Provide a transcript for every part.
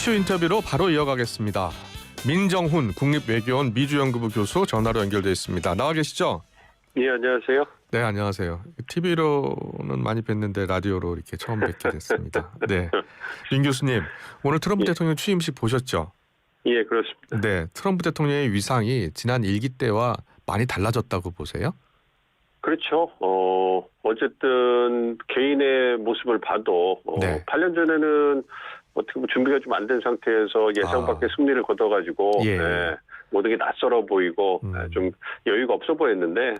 이슈 인터뷰로 바로 이어가겠습니다. 민정훈 국립외교원 미주연구부 교수 전화로 연결돼 있습니다. 나와 계시죠? 예, 안녕하세요. 네, 안녕하세요. TV로는 많이 뵀는데 라디오로 이렇게 처음 뵙게 됐습니다. 네, 민 교수님, 오늘 트럼프 대통령 취임식 보셨죠? 예, 그렇습니다. 네, 트럼프 대통령의 위상이 지난 일기 때와 많이 달라졌다고 보세요? 그렇죠. 어쨌든 개인의 모습을 봐도 네. 8년 전에는 어떻게 보면 준비가 좀 안 된 상태에서 예상 밖의 승리를 거둬가지고 예. 모든 게 낯설어 보이고 좀 여유가 없어 보였는데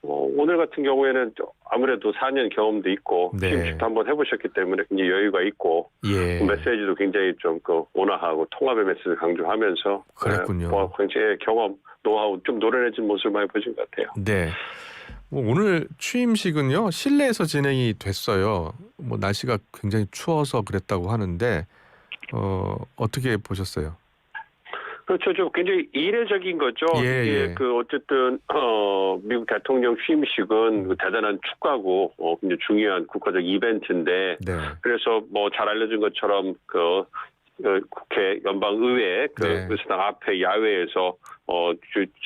오늘 같은 경우에는 아무래도 4년 경험도 있고 네. 취임식도 한번 해보셨기 때문에 굉장히 여유가 있고 예. 메시지도 굉장히 좀 온화하고 통합의 메시지를 강조하면서 그랬군요. 굉장히 경험, 노하우 좀 노련해진 모습을 많이 보신 것 같아요. 네. 오늘 취임식은요 실내에서 진행이 됐어요. 날씨가 굉장히 추워서 그랬다고 하는데 어떻게 보셨어요? 그렇죠. 좀 굉장히 이례적인 거죠. 예, 이게 예. 어쨌든 미국 대통령 취임식은 대단한 축가고 굉장히 중요한 국가적 이벤트인데 네. 그래서 잘 알려진 것처럼 국회 연방의회 네. 의사당 앞에 야외에서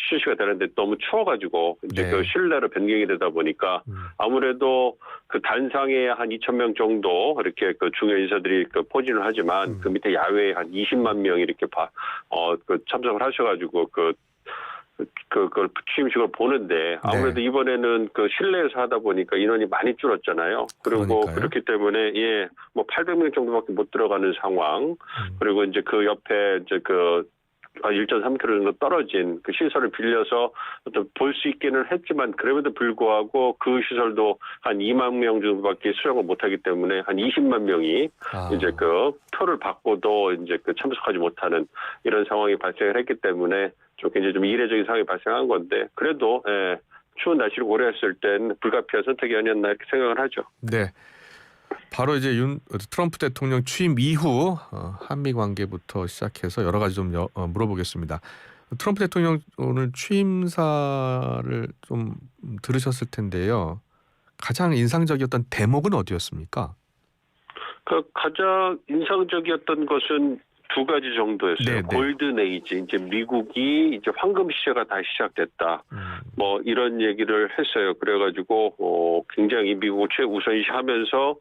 실시가 되는데 너무 추워가지고 이제 네. 실내로 변경이 되다 보니까 아무래도 그 단상에 한 2,000명 정도 이렇게 중요 인사들이 포진을 하지만 그 밑에 야외에 한 20만 명이 이렇게 참석을 하셔가지고 그걸 취임식을 보는데 아무래도 이번에는 실내에서 하다 보니까 인원이 많이 줄었잖아요. 그리고 그러니까요. 그렇기 때문에 800명 정도밖에 못 들어가는 상황. 그리고 이제 그 옆에 이제 1.3km 정도 떨어진 그 시설을 빌려서 어떤 볼 수 있기는 했지만 그럼에도 불구하고 그 시설도 한 2만 명 정도밖에 수용을 못하기 때문에 한 20만 명이 이제 표를 받고도 이제 참석하지 못하는 이런 상황이 발생을 했기 때문에 좀 굉장히 좀 이례적인 상황이 발생한 건데 그래도 추운 날씨를 고려했을 땐 불가피한 선택이 아니었나 이렇게 생각을 하죠. 네. 바로 이제 트럼프 대통령 취임 이후 한미 관계부터 시작해서 여러 가지 좀 물어보겠습니다. 트럼프 대통령 오늘 취임사를 좀 들으셨을 텐데요. 가장 인상적이었던 대목은 어디였습니까? 가장 인상적이었던 것은 두 가지 정도였어요. 네네. 골든 에이지, 이제 미국이 이제 황금 시대가 다시 시작됐다. 이런 얘기를 했어요. 그래가지고 굉장히 미국을 최우선시하면서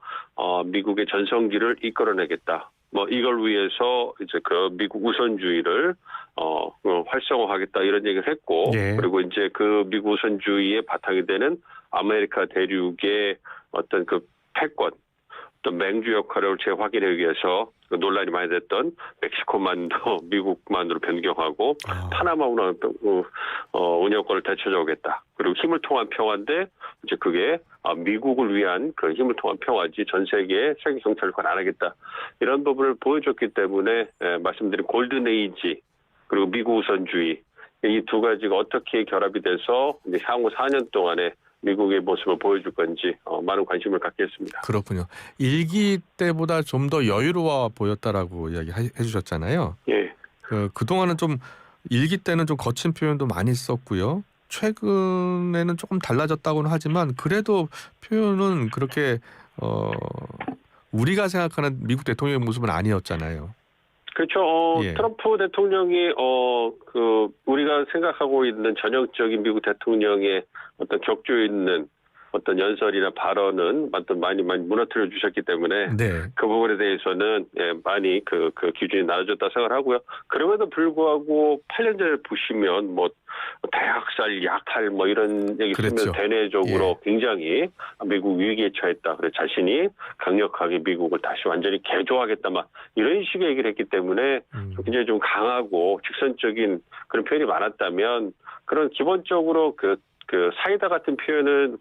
미국의 전성기를 이끌어내겠다. 이걸 위해서 이제 미국 우선주의를 활성화하겠다 이런 얘기를 했고, 예. 그리고 이제 그 미국 우선주의의 바탕이 되는 아메리카 대륙의 어떤 패권, 또 맹주 역할을 재확인하기 위해서 논란이 많이 됐던 멕시코만도 미국만으로 변경하고 파나마 운영권을 되찾아오겠다. 그리고 힘을 통한 평화인데 이제 그게 미국을 위한 힘을 통한 평화지 전 세계 경찰권 안 하겠다. 이런 부분을 보여줬기 때문에 말씀드린 골든 에이지 그리고 미국 우선주의 이 두 가지가 어떻게 결합이 돼서 이제 향후 4년 동안에 미국의 모습을 보여줄 건지 많은 관심을 갖게 했습니다. 그렇군요. 일기 때보다 좀 더 여유로워 보였다라고 이야기해 주셨잖아요. 예. 그동안은 좀 일기 때는 좀 거친 표현도 많이 썼고요. 최근에는 조금 달라졌다고는 하지만 그래도 표현은 그렇게 우리가 생각하는 미국 대통령의 모습은 아니었잖아요. 그렇죠. 예. 트럼프 대통령이 우리가 생각하고 있는 전형적인 미국 대통령의 어떤 격조 있는 어떤 연설이나 발언은 많이 무너뜨려 주셨기 때문에 네. 그 부분에 대해서는 많이 그 기준이 낮아졌다 생각하고요. 그럼에도 불구하고 8년 전에 보시면 대학살, 약탈 이런 얘기 그랬죠. 쓰면 대내적으로 굉장히 미국 위기에 처했다. 그래서 자신이 강력하게 미국을 다시 완전히 개조하겠다. 이런 식의 얘기를 했기 때문에 굉장히 좀 강하고 직선적인 그런 표현이 많았다면 그런 기본적으로 사이다 같은 표현은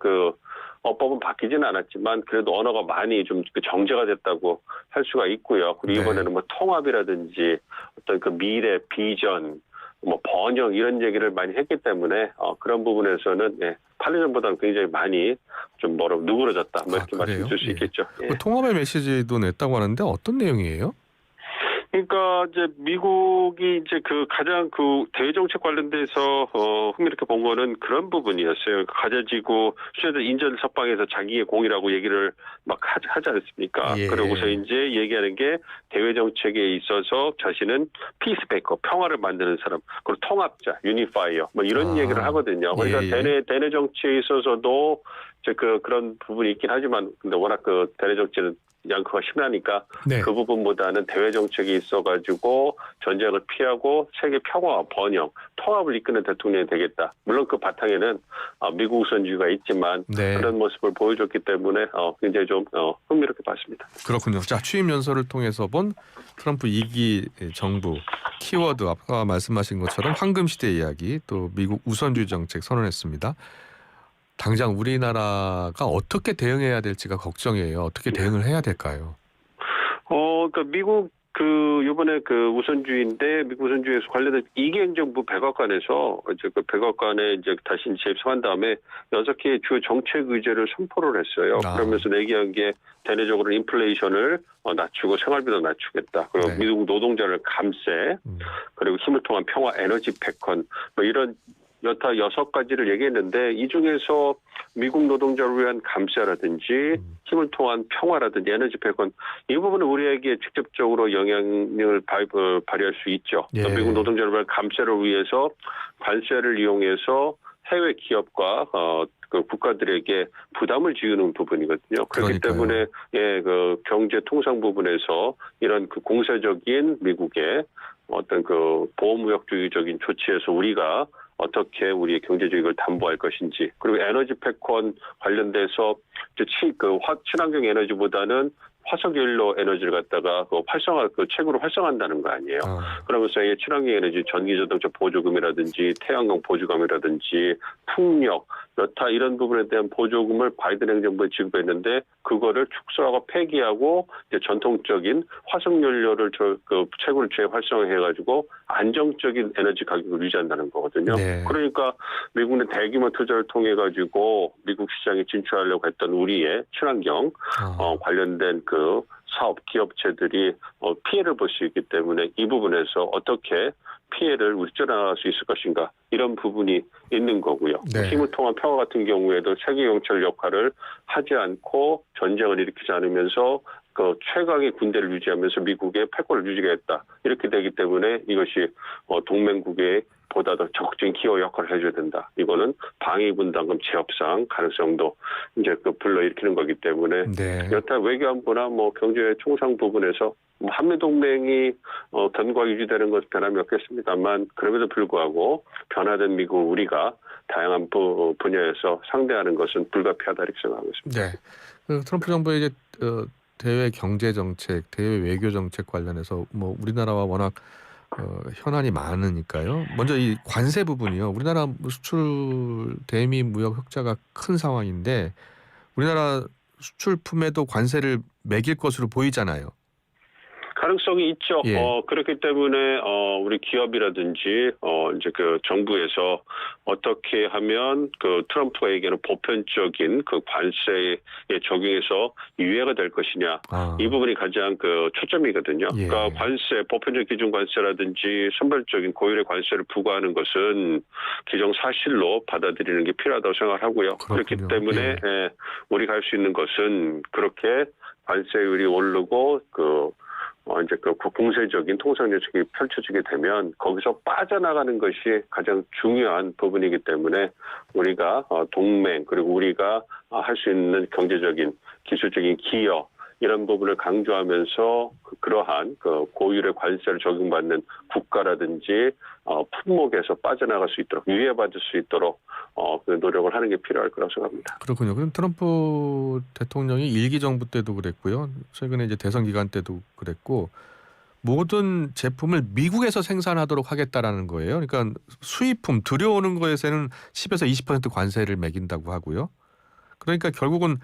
어법은 바뀌지는 않았지만 그래도 언어가 많이 좀 정제가 됐다고 할 수가 있고요. 그리고 이번에는 통합이라든지 어떤 미래, 비전, 번영 이런 얘기를 많이 했기 때문에 그런 부분에서는 8년 전보다는 굉장히 많이 좀 누그러졌다. 이렇게 말씀드릴 수 있겠죠. 예. 통합의 메시지도 냈다고 하는데 어떤 내용이에요? 그러니까 이제 미국이 이제 그 가장 그 대외 정책 관련돼서 흥미롭게 본 거는 그런 부분이었어요. 가져지고 스웨덴 인전 석방에서 자기의 공이라고 얘기를 막 하지 않습니까? 예. 그러고서 이제 얘기하는 게 대외 정책에 있어서 자신은 피스메이커, 평화를 만드는 사람, 그리고 통합자, 유니파이어, 뭐 이런 얘기를 하거든요. 그러니까 대내 정치에 있어서도 이제 그런 부분이 있긴 하지만 근데 워낙 그 대내 정치는 양극화가 심하니까 네. 그 부분보다는 대외 정책이 있어가지고 전쟁을 피하고 세계 평화와 번영, 통합을 이끄는 대통령이 되겠다. 물론 그 바탕에는 미국 우선주의가 있지만 네. 그런 모습을 보여줬기 때문에 굉장히 좀 흥미롭게 봤습니다. 그렇군요. 자, 취임 연설을 통해서 본 트럼프 2기 정부 키워드 아까 말씀하신 것처럼 황금 시대 이야기 또 미국 우선주의 정책 선언했습니다. 당장 우리나라가 어떻게 대응해야 될지가 걱정이에요. 어떻게 대응을 해야 될까요? 그러니까 미국 이번에 우선주의인데 미국 우선주의에서 관련된 이기 행정부 백악관에서 이제 그 백악관에 이제 다시 재입성한 다음에 6개의 주요 정책 의제를 선포를 했어요. 그러면서 내기한 게 대내적으로 인플레이션을 낮추고 생활비도 낮추겠다. 그리고 네. 미국 노동자를 감세, 그리고 힘을 통한 평화 에너지 패권, 뭐 이런 여타 6가지를 얘기했는데 이 중에서 미국 노동자를 위한 감세라든지 힘을 통한 평화라든지 에너지 패권 이 부분은 우리에게 직접적으로 영향을 발휘할 수 있죠. 예. 미국 노동자를 위한 감세를 위해서 관세를 이용해서 해외 기업과 그 국가들에게 부담을 지우는 부분이거든요. 그렇기 때문에 그 경제 통상 부분에서 이런 그 공세적인 미국의 어떤 그 보호무역주의적인 조치에서 우리가 어떻게 우리의 경제적 이익을 담보할 것인지 그리고 에너지 패권 관련돼서 친환경 에너지보다는 화석연료 에너지를 갖다가 최고로 활성화한다는 거 아니에요. 그러면서 이 친환경 에너지 전기자동차 보조금이라든지 태양광 보조금이라든지 풍력 여타 이런 부분에 대한 보조금을 바이든 행정부에 지급했는데 그거를 축소하고 폐기하고 이제 전통적인 화석연료를 최고를 재활성화해가지고 안정적인 에너지 가격을 유지한다는 거거든요. 네. 그러니까 미국은 대규모 투자를 통해 가지고 미국 시장에 진출하려고 했던 우리의 친환경 관련된 그 사업 기업체들이 피해를 볼 수 있기 때문에 이 부분에서 어떻게 피해를 우ጨ나갈 수 있을 것인가 이런 부분이 있는 거고요. 네. 힘을 통한 평화 같은 경우에도 세계 경찰 역할을 하지 않고 전쟁을 일으키지 않으면서 그 최강의 군대를 유지하면서 미국의 패권을 유지하겠다 이렇게 되기 때문에 이것이 동맹국의 보다 더 적극적인 기여 역할을 해줘야 된다. 이거는 방위분담금 재협상 가능성도 이제 불러일으키는 거기 때문에 여타 외교안보나 경제 총상 부분에서 한미동맹이 견고하게 유지되는 것은 변함이 없겠습니다만 그럼에도 불구하고 변화된 미국 우리가 다양한 분야에서 상대하는 것은 불가피하다 이렇게 생각하고 있습니다. 네. 그 트럼프 정부의 이제 대외 경제 정책, 대외 외교 정책 관련해서 우리나라와 워낙 현안이 많으니까요. 먼저 이 관세 부분이요. 우리나라 수출 대미 무역 흑자가 큰 상황인데 우리나라 수출품에도 관세를 매길 것으로 보이잖아요. 가능성이 있죠. 그렇기 때문에 우리 기업이라든지 이제 그 정부에서 어떻게 하면 그 트럼프에게는 보편적인 그 관세에 적용해서 유예가 될 것이냐 이 부분이 가장 그 초점이거든요. 그러니까 관세, 보편적 기준 관세라든지 선별적인 고율의 관세를 부과하는 것은 기정사실로 받아들이는 게 필요하다고 생각하고요. 그렇기 때문에 우리가 할 수 있는 것은 그렇게 관세율이 오르고 이제 공세적인 통상 정책이 펼쳐지게 되면 거기서 빠져나가는 것이 가장 중요한 부분이기 때문에 우리가 동맹 그리고 우리가 할 수 있는 경제적인 기술적인 기여 이런 부분을 강조하면서 그러한 고율의 관세를 적용받는 국가라든지 품목에서 빠져나갈 수 있도록 유예받을 수 있도록 노력을 하는 게 필요할 거라고 생각합니다. 그렇군요. 그럼 트럼프 대통령이 1기 정부 때도 그랬고요. 최근에 이제 대선 기간 때도 그랬고 모든 제품을 미국에서 생산하도록 하겠다라는 거예요. 그러니까 수입품 들여오는 거에서는 10에서 20% 관세를 매긴다고 하고요. 그러니까 결국은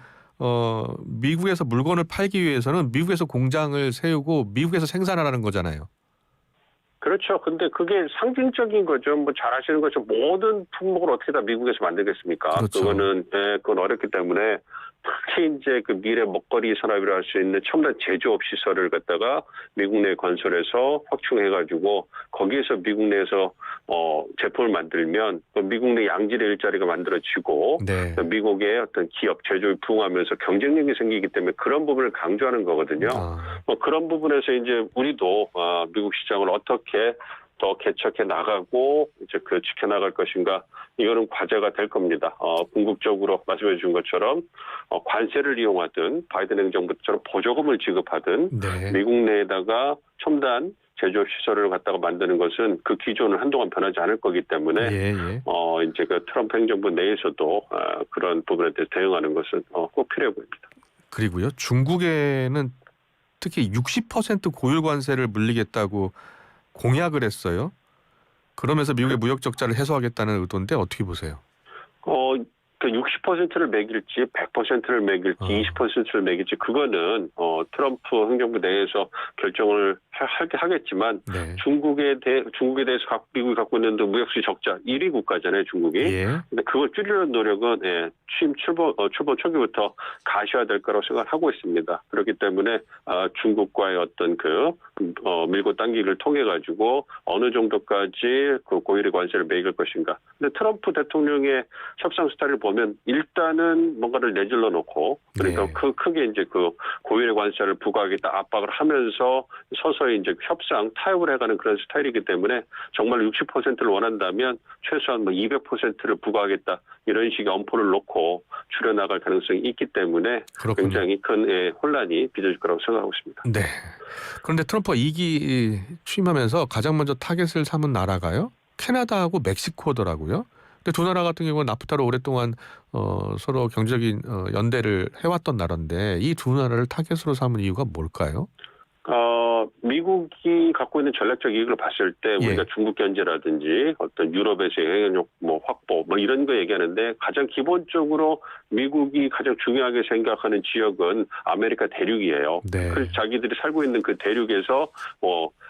미국에서 물건을 팔기 위해서는 미국에서 공장을 세우고 미국에서 생산하라는 거잖아요. 그렇죠. 근데 그게 상징적인 거죠. 잘 아시는 것처럼 모든 품목을 어떻게 다 미국에서 만들겠습니까? 그렇죠. 그건 어렵기 때문에 특히 이제 그 미래 먹거리 산업이라 할 수 있는 첨단 제조업 시설을 갖다가 미국 내 건설해서 확충해가지고 거기에서 미국 내에서 제품을 만들면 미국 내 양질의 일자리가 만들어지고 네. 미국의 어떤 기업 제조업이 부흥하면서 경쟁력이 생기기 때문에 그런 부분을 강조하는 거거든요. 그런 부분에서 이제 우리도 미국 시장을 어떻게 더 개척해 나가고 이제 그 지켜나갈 것인가 이거는 과제가 될 겁니다. 궁극적으로 말씀해 주신 것처럼 관세를 이용하든 바이든 행정부처럼 보조금을 지급하든 네. 미국 내에다가 첨단 제조업 시설을 갖다가 만드는 것은 그 기조는 한동안 변하지 않을 거기 때문에 예. 이제 그 트럼프 행정부 내에서도 그런 부분에 대해서 대응하는 것은 꼭 필요해 보입니다. 그리고요. 중국에는 특히 60% 고율 관세를 물리겠다고 공약을 했어요. 그러면서 미국의 무역 적자를 해소하겠다는 의도인데 어떻게 보세요? 그 60%를 매길지 100%를 매길지 20%를 매길지 그거는 트럼프 행정부 내에서 결정을 하겠지만 네. 중국에 대해서 미국이 갖고 있는 무역수지 적자 1위 국가잖아요, 중국이. 예. 근데 그걸 줄이려는 노력은 취임 출범 초기부터 가셔야 될 거라고 생각하고 있습니다. 그렇기 때문에 중국과의 어떤 밀고 당기기를 통해 가지고 어느 정도까지 그 고율의 관세를 매길 것인가. 근데 트럼프 대통령의 협상 스타일을 보면 일단은 뭔가를 내질러 놓고 그러니까 네. 크게 이제 그 고율의 관세를 부과하겠다 압박을 하면서 서서히 이제 협상 타협을 해가는 그런 스타일이기 때문에 정말 60%를 원한다면 최소한 200%를 부과하겠다 이런 식의 엄포를 놓고 줄여나갈 가능성이 있기 때문에 그렇군요. 굉장히 큰 혼란이 빚어질 거라고 생각하고 있습니다. 네. 그런데 트럼프가 2기 취임하면서 가장 먼저 타겟을 삼은 나라가요? 캐나다하고 멕시코더라고요. 근데 두 나라 같은 경우는 나프타로 오랫동안 서로 경제적인 연대를 해왔던 나라인데 이 두 나라를 타겟으로 삼은 이유가 뭘까요? 미국이 갖고 있는 전략적 이익을 봤을 때 우리가 예. 중국 견제라든지 어떤 유럽에서의 영향력 확보 이런 거 얘기하는데 가장 기본적으로 미국이 가장 중요하게 생각하는 지역은 아메리카 대륙이에요. 네. 그래서 자기들이 살고 있는 그 대륙에서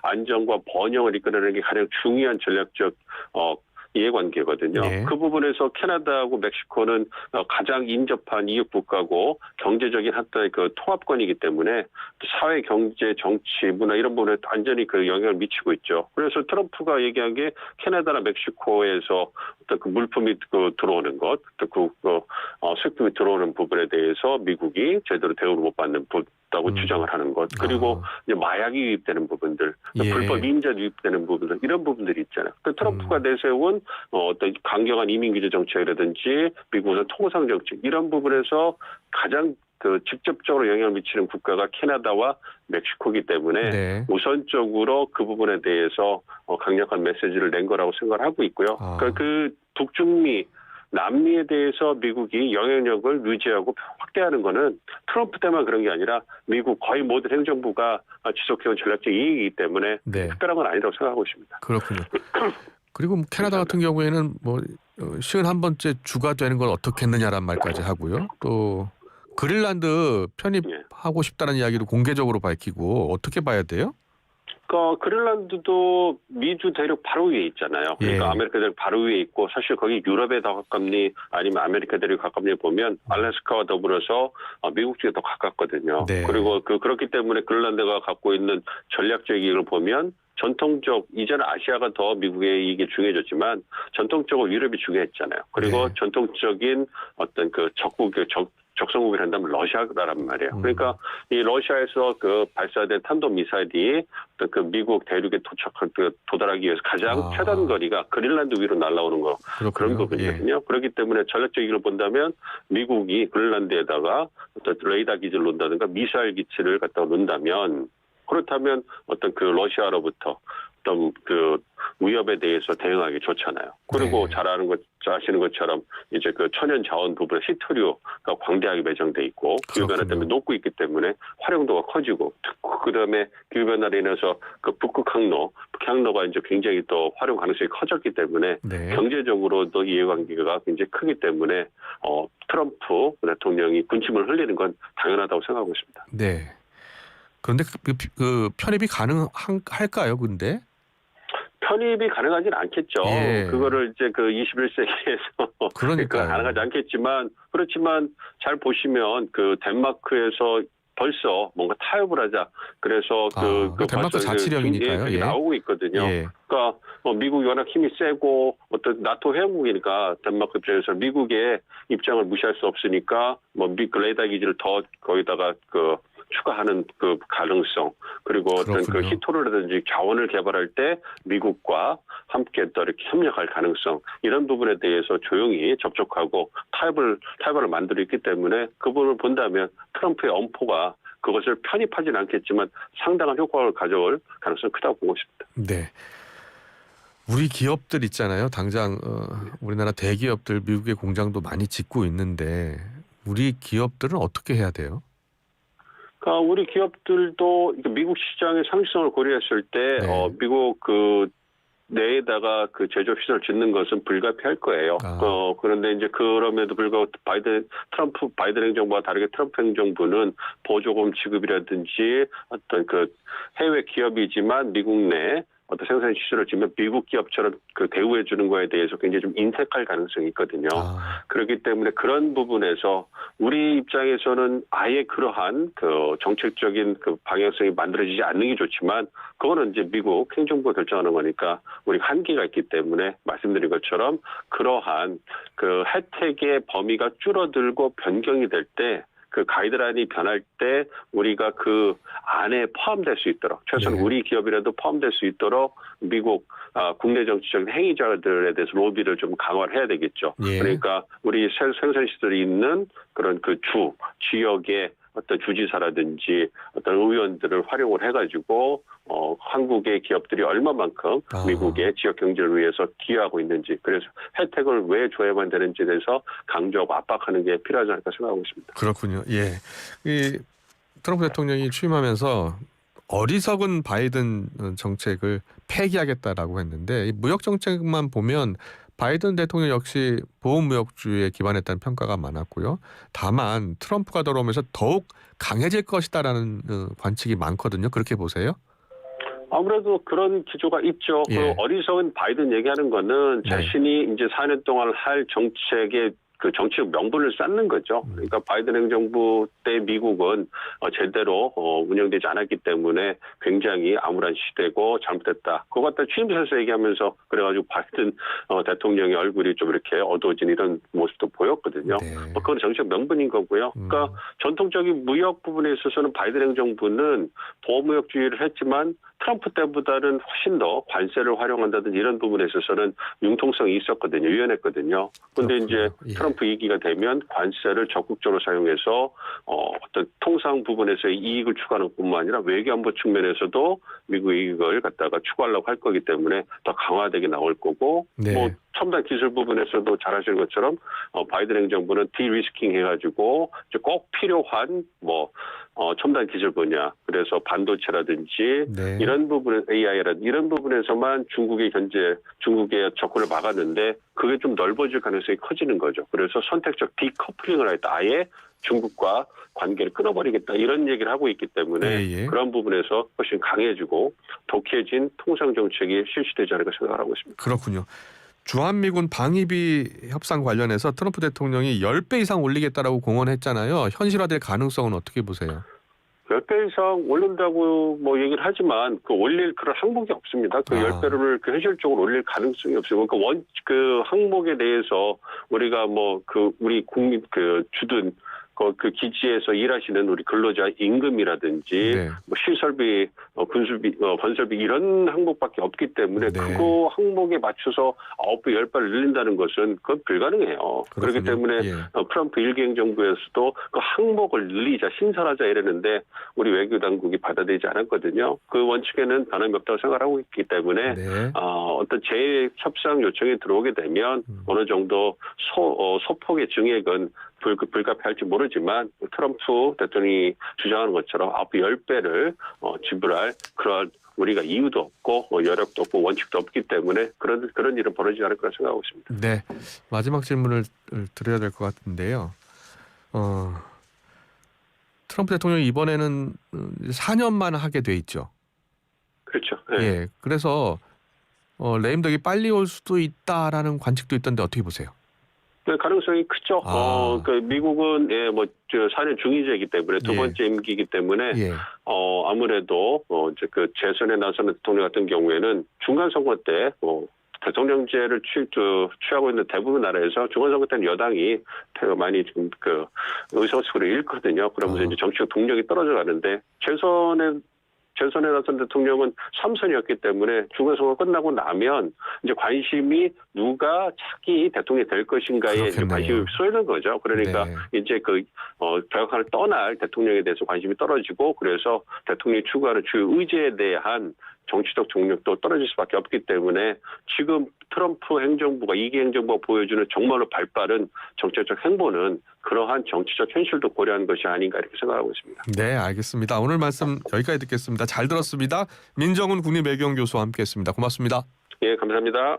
안정과 번영을 이끌어내는 게 가장 중요한 전략적 이해관계거든요. 네. 그 부분에서 캐나다하고 멕시코는 가장 인접한 이웃 국가고 경제적인 하나의 그 통합권이기 때문에 사회, 경제, 정치, 문화 이런 부분에 완전히 그 영향을 미치고 있죠. 그래서 트럼프가 얘기한 게 캐나다나 멕시코에서 어떤 그 물품이 들어오는 것, 수입품이 들어오는 부분에 대해서 미국이 제대로 대우를 못 받는 다고 주장을 하는 것 그리고 이제 마약이 유입되는 부분들 예. 불법 이민자 유입되는 부분들 이런 부분들이 있잖아요. 트럼프가 내세운 어떤 강경한 이민 규제 정책이라든지 미국의 통상 정책 이런 부분에서 가장 직접적으로 영향을 미치는 국가가 캐나다와 멕시코이기 때문에 네. 우선적으로 그 부분에 대해서 강력한 메시지를 낸 거라고 생각을 하고 있고요. 그 북중미 남미에 대해서 미국이 영향력을 유지하고 확대하는 거는 트럼프 때만 그런 게 아니라 미국 거의 모든 행정부가 지속해온 전략적 이익이기 때문에 네. 특별한 건 아니라고 생각하고 있습니다. 그렇군요. 그리고 캐나다 같은 경우에는 51번째 주가 되는 건 어떻겠느냐란 말까지 하고요. 또 그린란드 편입하고 싶다는 이야기를 공개적으로 밝히고 어떻게 봐야 돼요? 그린란드도 미주 대륙 바로 위에 있잖아요. 그러니까 예. 아메리카 대륙 바로 위에 있고 사실 거기 유럽에 더 가깝니 아니면 아메리카 대륙 가깝니 보면 알래스카와 더불어서 미국 쪽에 더 가깝거든요. 네. 그리고 그렇기 때문에 그린란드가 갖고 있는 전략적 이익을 보면 이제는 아시아가 더 미국의 이익이 중요해졌지만 전통적으로 유럽이 중요했잖아요. 그리고 네. 전통적인 어떤 적성국이라 한다면 러시아라란 말이에요. 그러니까 이 러시아에서 발사된 탄도 미사일이 그 미국 대륙에 도달하기 위해서 가장 최단 거리가 그린란드 위로 날아오는 거 그런 부분이거든요. 예. 그렇기 때문에 전략적 이익을 본다면 미국이 그린란드에다가 어떤 레이더 기지를 놓는다든가 미사일 기지를 갖다가 놓는다면 그렇다면 어떤 러시아로부터 어떤 위협에 대해서 대응하기 좋잖아요. 그리고 네. 잘 아시는 것처럼 이제 천연 자원 부분에 시트류가 광대하게 매장돼 있고 기후변화 때문에 녹고 있기 때문에 활용도가 커지고 그다음에 기후변화로 인해서 북극 항로가 이제 굉장히 또 활용 가능성이 커졌기 때문에 네. 경제적으로도 이해관계가 굉장히 크기 때문에 트럼프 대통령이 군침을 흘리는 건 당연하다고 생각하고 있습니다. 네. 그런데 그 편입이 가능할까요? 근데? 편입이 가능하지는 않겠죠. 예. 그거를 이제 그 21세기에서 그러니까요. 가능하지 않겠지만 그렇지만 잘 보시면 그 덴마크에서 벌써 뭔가 타협을 하자. 그래서 덴마크 자치령이니까요. 그게 예. 나오고 있거든요. 예. 그러니까 미국이 워낙 힘이 세고 어떤 나토 회원국이니까 덴마크 입장에서 미국의 입장을 무시할 수 없으니까 레이더 기지를 더 거기다가 추가하는 그 가능성 그리고 어떤 그 그렇군요. 히토르라든지 자원을 개발할 때 미국과 함께 또 이렇게 협력할 가능성 이런 부분에 대해서 조용히 접촉하고 타협을 만들어 있기 때문에 그 부분을 본다면 트럼프의 엄포가 그것을 편입하지는 않겠지만 상당한 효과를 가져올 가능성이 크다고 보고 있습니다. 네. 우리 기업들 있잖아요. 당장 우리나라 대기업들 미국의 공장도 많이 짓고 있는데 우리 기업들은 어떻게 해야 돼요? 그러니까 우리 기업들도 미국 시장의 상식성을 고려했을 때 네. 미국 내에다가 그 제조업 시설을 짓는 것은 불가피할 거예요. 그런데 이제 그럼에도 불구하고 바이든 행정부와 다르게 트럼프 행정부는 보조금 지급이라든지 어떤 그 해외 기업이지만 미국 내 어떤 생산 시설을 지면 미국 기업처럼 그 대우해 주는 거에 대해서 굉장히 좀 인색할 가능성이 있거든요. 그렇기 때문에 그런 부분에서 우리 입장에서는 아예 그러한 그 정책적인 그 방향성이 만들어지지 않는 게 좋지만 그거는 이제 미국 행정부가 결정하는 거니까 우리가 한계가 있기 때문에 말씀드린 것처럼 그러한 그 혜택의 범위가 줄어들고 변경이 될 때 그 가이드라인이 변할 때 우리가 그 안에 포함될 수 있도록 최소한 네. 우리 기업이라도 포함될 수 있도록 미국 국내 정치적인 행위자들에 대해서 로비를 좀 강화를 해야 되겠죠. 예. 그러니까 우리 생산 시설이 있는 그런 그 지역의 어떤 주지사라든지 어떤 의원들을 활용을 해가지고 한국의 기업들이 얼마만큼 미국의 지역 경제를 위해서 기여하고 있는지 그래서 혜택을 왜 줘야만 되는지에 대해서 강조하고 압박하는 게 필요하지 않을까 생각하고 있습니다. 그렇군요. 예. 이 트럼프 대통령이 취임하면서 어리석은 바이든 정책을 폐기하겠다라고 했는데 이 무역 정책만 보면 바이든 대통령 역시 보호무역주의에 기반했다는 평가가 많았고요. 다만 트럼프가 들어오면서 더욱 강해질 것이다라는 관측이 많거든요. 그렇게 보세요? 아무래도 그런 기조가 있죠. 예. 그 어리석은 바이든 얘기하는 거는 네. 자신이 이제 4년 동안 할 정책의 그 정치적 명분을 쌓는 거죠. 그러니까 바이든 행정부 때 미국은 제대로 운영되지 않았기 때문에 굉장히 암울한 시대고 잘못됐다. 그거 갖다 취임사에서 얘기하면서 그래가지고 바이든 대통령의 얼굴이 좀 이렇게 어두워진 이런 모습도 보였거든요. 네. 그건 정치적 명분인 거고요. 그러니까 전통적인 무역 부분에 있어서는 바이든 행정부는 보호무역주의를 했지만 트럼프 때보다는 훨씬 더 관세를 활용한다든지 이런 부분에 있어서는 융통성이 있었거든요. 유연했거든요. 그런데 이제 예. 트럼프 이기가 되면 관세를 적극적으로 사용해서 어떤 통상 부분에서의 이익을 추구하는 뿐만 아니라 외교안보 측면에서도 미국의 이익을 갖다가 추구하려고 할 거기 때문에 더 강화되게 나올 거고 네. 뭐 첨단 기술 부분에서도 잘 아시는 것처럼 바이든 행정부는 디리스킹 해가지고 이제 꼭 필요한 첨단 기술 분야 그래서 반도체라든지 네. 이런 부분 AI라든지 이런 부분에서만 중국의 접근을 막았는데 그게 좀 넓어질 가능성이 커지는 거죠. 그래서 선택적 디커플링을 하겠다. 아예 중국과 관계를 끊어버리겠다 이런 얘기를 하고 있기 때문에 예. 그런 부분에서 훨씬 강해지고 독해진 통상 정책이 실시되지 않을까 생각을 하고 있습니다. 그렇군요. 주한미군 방위비 협상 관련해서 트럼프 대통령이 10배 이상 올리겠다라고 공언했잖아요. 현실화될 가능성은 어떻게 보세요? 10배 이상 올린다고 얘기를 하지만 올릴 그런 항목이 없습니다. 10배를 현실적으로 올릴 가능성이 없어요. 그러니까 그 항목에 대해서 우리가 우리 국민 주둔 그 기지에서 일하시는 우리 근로자 임금이라든지 네. 시설비, 군수비, 건설비 이런 항목밖에 없기 때문에 네. 그거 항목에 맞춰서 9배, 10배를 늘린다는 것은 그건 불가능해요. 그렇군요. 그렇기 때문에 트럼프 일기 행정부에서도 그 항목을 늘리자, 신설하자 이랬는데 우리 외교 당국이 받아들이지 않았거든요. 그 원칙에는 변함이 없다고 생각하고 있기 때문에 네. 어떤 재협상 요청이 들어오게 되면 어느 정도 소폭의 증액은 불가피할지 모르지만 트럼프 대통령이 주장하는 것처럼 앞으로 10배를 지불할 그런 우리가 이유도 없고 여력도 없고 원칙도 없기 때문에 그런 일은 벌어지지 않을 거라 생각하고 있습니다. 네. 마지막 질문을 드려야 될 것 같은데요. 트럼프 대통령이 이번에는 4년만 하게 돼 있죠. 그렇죠. 네. 예. 그래서 레임덕이 빨리 올 수도 있다라는 관측도 있던데 어떻게 보세요? 그 가능성이 크죠. 아. 그 미국은 저 4년 중이제이기 때문에 두 예. 번째 임기이기 때문에 예. 아무래도 이제 그 재선에 나서는 대통령 같은 경우에는 중간 선거 때 대통령제를 취하고 있는 대부분 나라에서 중간 선거 때는 여당이 많이 좀 그 의석수를 잃거든요. 그러면서 이제 정치적 동력이 떨어져 가는데 재선에 나선 대통령은 3선이었기 때문에 중간선거 끝나고 나면 이제 관심이 누가 차기 대통령이 될 것인가에 이제 그렇겠네요. 관심이 쏠리는 거죠. 그러니까 네. 이제 백악관을 떠날 대통령에 대해서 관심이 떨어지고 그래서 대통령이 추구하는 주요 의제에 대한 정치적 종력도 떨어질 수밖에 없기 때문에 지금 트럼프 행정부가 2기 행정부가 보여주는 정말로 발빠른 정책적 행보는 그러한 정치적 현실도 고려한 것이 아닌가 이렇게 생각하고 있습니다. 네, 알겠습니다. 오늘 말씀 여기까지 듣겠습니다. 잘 들었습니다. 민정훈 국립외교교수와 함께했습니다. 고맙습니다. 예, 감사합니다.